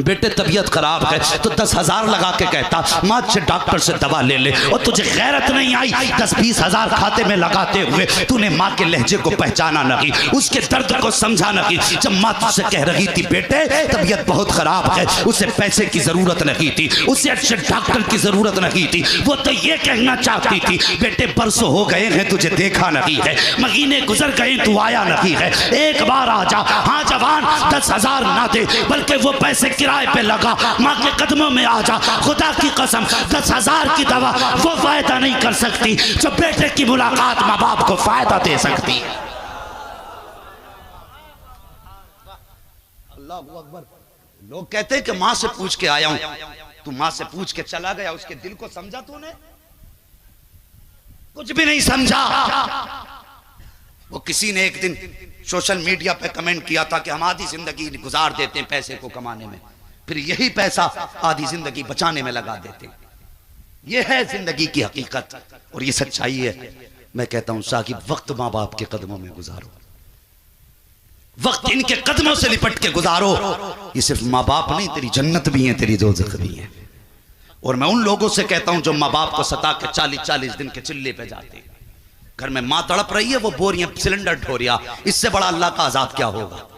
बेटे तबीयत खराब है, तो 10,000 लगा के कहता माँ अच्छे डॉक्टर से दवा ले ले। और तुझे गैरत नहीं आई 10-20 हजार खाते में लगाते हुए तूने माँ के लहजे को पहचाना नहीं, उसके दर्द को समझा नहीं। जब माँ तुझसे कह रही थी बेटे तबीयत बहुत खराब है, उसे पैसे की जरूरत नहीं थी, उसे अच्छे डॉक्टर की जरूरत नहीं थी, वो तो ये कहना चाहती थी बेटे बरसों हो गए हैं तुझे देखा नहीं है, महीने गुजर गए तू आया नहीं है, एक बार आ जा। हाँ जवान 10,000 ना दे बल्कि वो पैसे किराए पे लगा, माँ के कदमों में आ जा। खुदा की कसम 10,000 की दवा वो फायदा नहीं कर सकती जो बेटे की मुलाकात माँ बाप को फायदा दे सकती है। अल्लाह अकबर। लोग कहते हैं कि माँ से पूछ के आया हूं, तू माँ से पूछ के चला गया, उसके दिल को समझा तूने? कुछ भी नहीं समझा। वो किसी ने एक दिन सोशल मीडिया पे कमेंट किया था कि हम आधी जिंदगी गुजार देते हैं पैसे को कमाने में, फिर यही पैसा आधी जिंदगी बचाने में लगा देते हैं। ये है जिंदगी की हकीकत और ये सच्चाई है। मैं कहता हूं साकिब वक्त माँ बाप के कदमों में गुजारो, वक्त इनके कदमों से लिपट के गुजारो। ये सिर्फ माँ बाप नहीं, तेरी जन्नत भी है, तेरी दोज़ख भी है। और मैं उन लोगों से कहता हूं जो माँ बाप को सता के 40-40 दिन के चिल्ले पे जाते हैं। घर में माँ तड़प रही है, वो बोरियां सिलेंडर ढो रिया, इससे बड़ा अल्लाह का अजाब क्या होगा।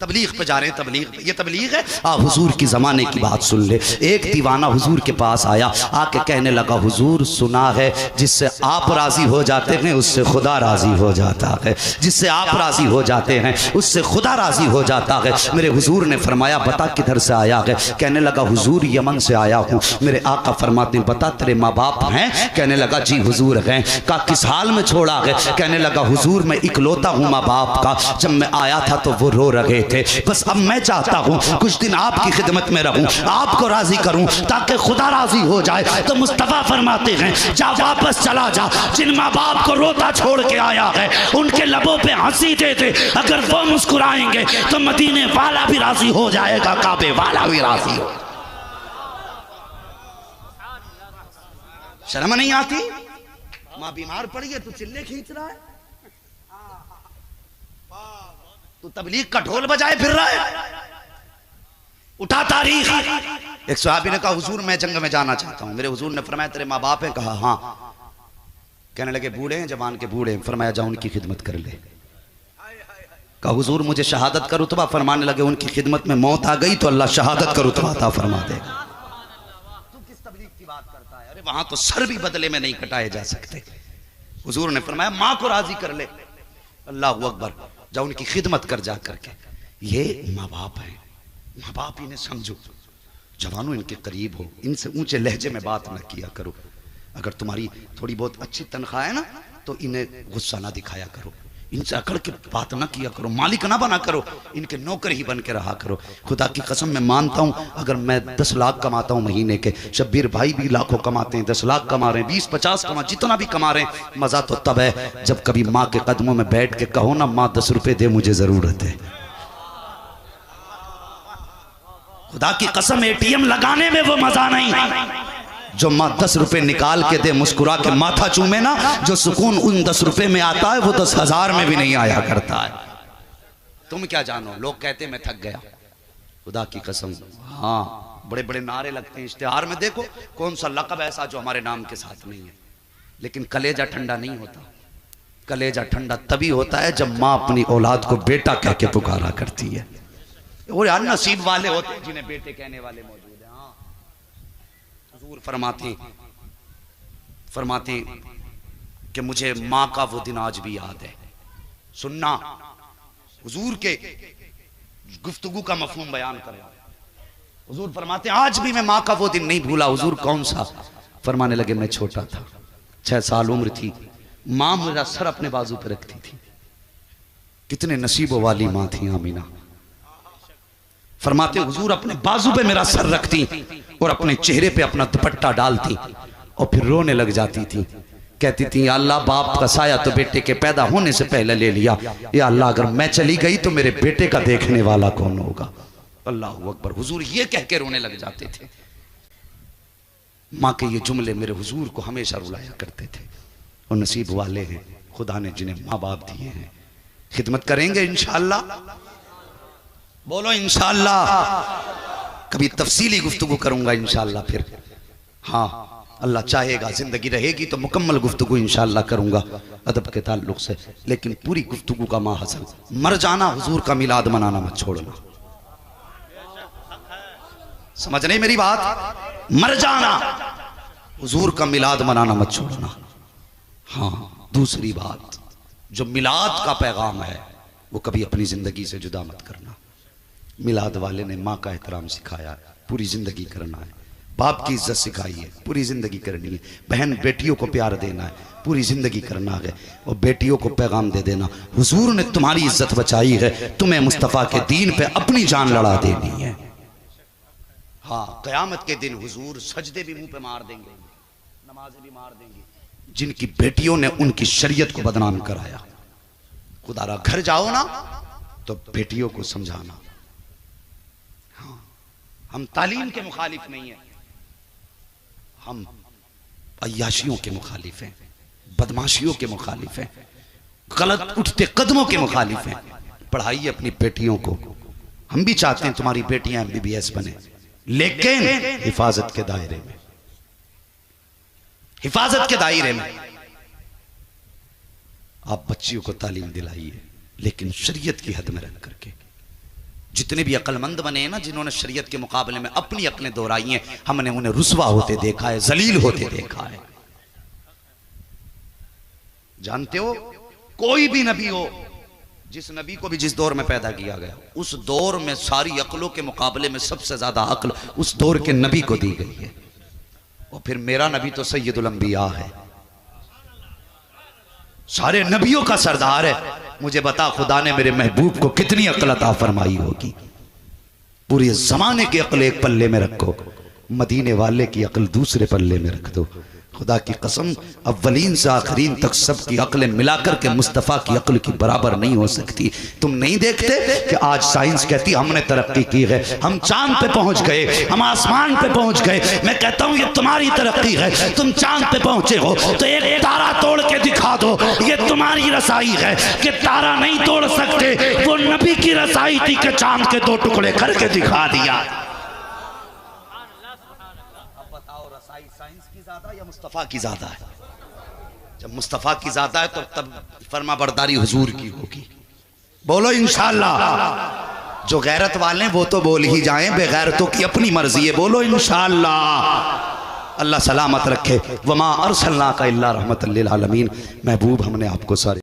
तबलीग पे जा रहे हैं, तबलीग ये तबलीग है। हुजूर की ज़माने की बात सुन ले। एक दीवाना हुजूर के पास आया, आके कहने लगा हुजूर सुना है जिससे आप राजी हो जाते हैं उससे खुदा राजी हो जाता है, जिससे आप राजी हो जाते हैं उससे खुदा राजी हो जाता है। मेरे हुजूर ने फरमाया बता किधर से आया है। कहने लगा हुजूर यमन से आया हूँ। मेरे आका फरमाते बता तेरे माँ बाप हैं। कहने लगा जी हुजूर हैं। कहा किस हाल में छोड़ा है। कहने लगा हुजूर मैं इकलौता हूँ माँ बाप का, जब मैं आया था तो वो रो रहे थे, बस अब मैं चाहता हूं कुछ दिन आपकी खिदमत में रहूं, आपको राजी करूं ताकि खुदा राजी हो जाए। तो मुस्तफा फरमाते हैं जा वापस चला जा, जिन माँ बाप को रोता छोड़ के आया है उनके लबों पे हंसी दे दे, अगर वो मुस्कुराएंगे तो मदीने वाला भी राजी हो जाएगा, काबे वाला भी राजी हो। शर्म नहीं आती? माँ बीमार पड़ी है, तू चिल्ले खींच रहा है, तू तबलीग का ढोल बजाए फिर रहा है। उठा तारीख। एक सहाबी ने कहा हुजूर मैं जंग में जाना चाहता हूं। मेरे हुजूर ने फरमाया तेरे माँ बाप हैं? कहा हाँ। कहने लगे बूढ़े हैं, जवान के बूढ़े हैं? फरमाया जा उनकी खिदमत कर ले। कहा हुजूर मुझे शहादत का रुतबा? फरमाने लगे उनकी खिदमत में मौत आ गई तो अल्लाह शहादत का रुतबा अता फरमा देगा। तू किस तबलीग की बात करता है? अरे वहां तो सर भी बदले में नहीं कटाए जा सकते। हुजूर ने फरमाया माँ को राजी कर ले। अल्लाह अकबर। जा उनकी खिदमत कर जा करके। ये माँ बाप हैं, माँ बाप इन्हें समझो। जवानों इनके करीब हो, इनसे ऊंचे लहजे में बात न किया करो। अगर तुम्हारी थोड़ी बहुत अच्छी तनख्वाह है ना तो इन्हें गुस्सा ना दिखाया करो, इनसे अकड़ के बात ना किया करो, मालिक ना बना करो, इनके नौकर ही बन के रहा करो। खुदा की कसम मैं मानता हूं अगर मैं 10 लाख कमाता हूं महीने के, शब्बीर भाई भी लाखों कमाते हैं, 10 लाख कमा रहे हैं, 20-50 कमा, जितना भी कमा रहे हैं, मजा तो तब है जब कभी माँ के कदमों में बैठ के कहो ना माँ 10 रुपए दे मुझे जरूरत है। खुदा की कसम ATM लगाने में वो मजा नहीं जो माँ 10 रुपए निकाल के दे, मुस्कुरा के माथा चूमे ना, जो सुकून उन 10 रुपए में आता है वो 10,000 में भी नहीं आया करता है। तुम क्या जानो, लोग कहते मैं थक गया। खुदा की कसम हाँ बड़े बड़े नारे लगते हैं इश्तिहार में, देखो कौन सा लक़ब ऐसा जो हमारे नाम के साथ नहीं है, लेकिन कलेजा ठंडा नहीं होता। कलेजा ठंडा तभी होता है जब माँ अपनी औलाद को बेटा कह के पुकारा करती है। और यार नसीब वाले होते हैं जिन्हें बेटे कहने वाले मौजूद हैं। हाँ हुजूर फरमाते कि मुझे माँ का वो दिन आज भी याद है। सुनना हुजूर के गुफ्तगू का मफहूम बयान कर रहा हूं। हुजूर फरमाते आज भी मैं माँ का वो दिन नहीं भूला। हुजूर कौन सा? फरमाने लगे मैं छोटा था, 6 साल उम्र थी, माँ मेरा सर अपने बाजू पर रखती थी। कितने नसीबों वाली माँ थी आमीना। फरमाते हुजूर अपने बाजू पे मेरा सर रखती और अपने चेहरे पे अपना दुपट्टा डालती और फिर रोने लग जाती थी। कहती थी अल्लाह बाप का साया तो बेटे के पैदा होने से पहले ले लिया, या अल्लाह अगर मैं चली गई तो मेरे बेटे का देखने वाला कौन होगा। अल्लाह अकबर। हुजूर ये कह के रोने लग जाते थे। माँ के ये जुमले मेरे हुजूर को हमेशा रुलाया करते थे। और नसीब वाले हैं खुदा ने जिन्हें माँ बाप दिए हैं। खिदमत करेंगे इंशाअल्लाह, बोलो इंशाअल्लाह। कभी तफसीली गुफ्तगू करूंगा इंशाअल्लाह फिर। हाँ अल्लाह चाहेगा जिंदगी रहेगी तो मुकम्मल गुफ्तगू इंशाअल्लाह करूंगा अदब के ताल्लुक से। लेकिन पूरी गुफ्तगू का माहसल मर जाना, हुजूर का मिलाद मनाना मत छोड़ना। समझ नहीं मेरी बात? मर जाना, हुजूर का मिलाद मनाना मत छोड़ना। हाँ दूसरी बात, जो मिलाद का पैगाम है वो कभी अपनी जिंदगी से जुदा मत करना। मिलाद वाले ने माँ का एहतराम सिखाया है, पूरी जिंदगी करना है। बाप की इज्जत सिखाई है, पूरी जिंदगी करनी है। बहन बेटियों को प्यार देना है, पूरी जिंदगी करना है। और बेटियों को पैगाम दे देना, हुजूर ने तुम्हारी इज्जत बचाई है, तुम्हें मुस्तफ़ा के दीन पे अपनी जान लड़ा देनी है। हाँ क़यामत के दिन हुजूर सजदे भी मुंह पे मार देंगे, नमाजें भी मार देंगे जिनकी बेटियों ने उनकी शरीयत को बदनाम कराया। खुदारा घर जाओ ना तो बेटियों को समझाना। हाँ हम तालीम के मुखालिफ नहीं है, हम अय्याशियों के मुखालिफ हैं, बदमाशियों के मुखालिफ हैं। गलत उठते कदमों के मुखालिफ हैं। पढ़ाइए अपनी बेटियों को, हम भी चाहते हैं तुम्हारी बेटियां MBBS बने, लेकिन हिफाजत के दायरे में, हिफाजत के दायरे में आप बच्चियों को तालीम दिलाइए, लेकिन शरीयत की हद में रख करके। जितने भी अक्लमंद बने हैं ना, जिन्होंने शरीयत के मुकाबले में अपनी अक्लें दोहराई हैं, हमने उन्हें रुसवा होते देखा है, जलील होते देखा है। जानते हो, कोई भी नबी हो, जिस नबी को भी जिस दौर में पैदा किया गया, उस दौर में सारी अक्लों के मुकाबले में सबसे ज्यादा अक्ल उस दौर के नबी को दी गई है। और फिर मेरा नबी तो सैयदुल अंबिया है, सारे नबियों का सरदार है। मुझे बता, खुदा ने मेरे महबूब को कितनी अक्ल अता फरमाई होगी। पूरे जमाने की अक्ल एक पल्ले में रखो, मदीने वाले की अक्ल दूसरे पल्ले में रख दो। खुदा की कसम, अव्वलीन से आखिरीन तक सबकी अक्लें मिलाकर के मुस्तफ़ा की अक्ल की बराबर नहीं हो सकती। तुम नहीं देखते कि आज साइंस कहती हमने तरक्की की है, हम चांद पे पहुंच गए, हम आसमान पे पहुंच गए। मैं कहता हूं ये तुम्हारी तरक्की है, तुम चांद पे पहुंचे हो तो एक तारा तोड़ के दिखा दो, ये तुम्हारी रसाई है कि तारा नहीं तोड़ सकते। वो नबी की रसाई थी कि चांद के 2 टुकड़े करके दिखा दिया। साइंस की ज्यादा या मुस्तफा की ज्यादा है? जब मुस्तफा की ज्यादा है तो तब फरमा बरदारी हुजूर की होगी। बोलो इंशाअल्लाह। जो गैरत वाले हैं वो तो बोल ही जाएं, बेगैरतों की अपनी मर्जी है। बोलो इंशाअल्लाह। अल्लाह सलामत रखे। वमा अरसलनाका इल्ला रहमतल लिल आलमीन। महबूब, हमने आपको सारे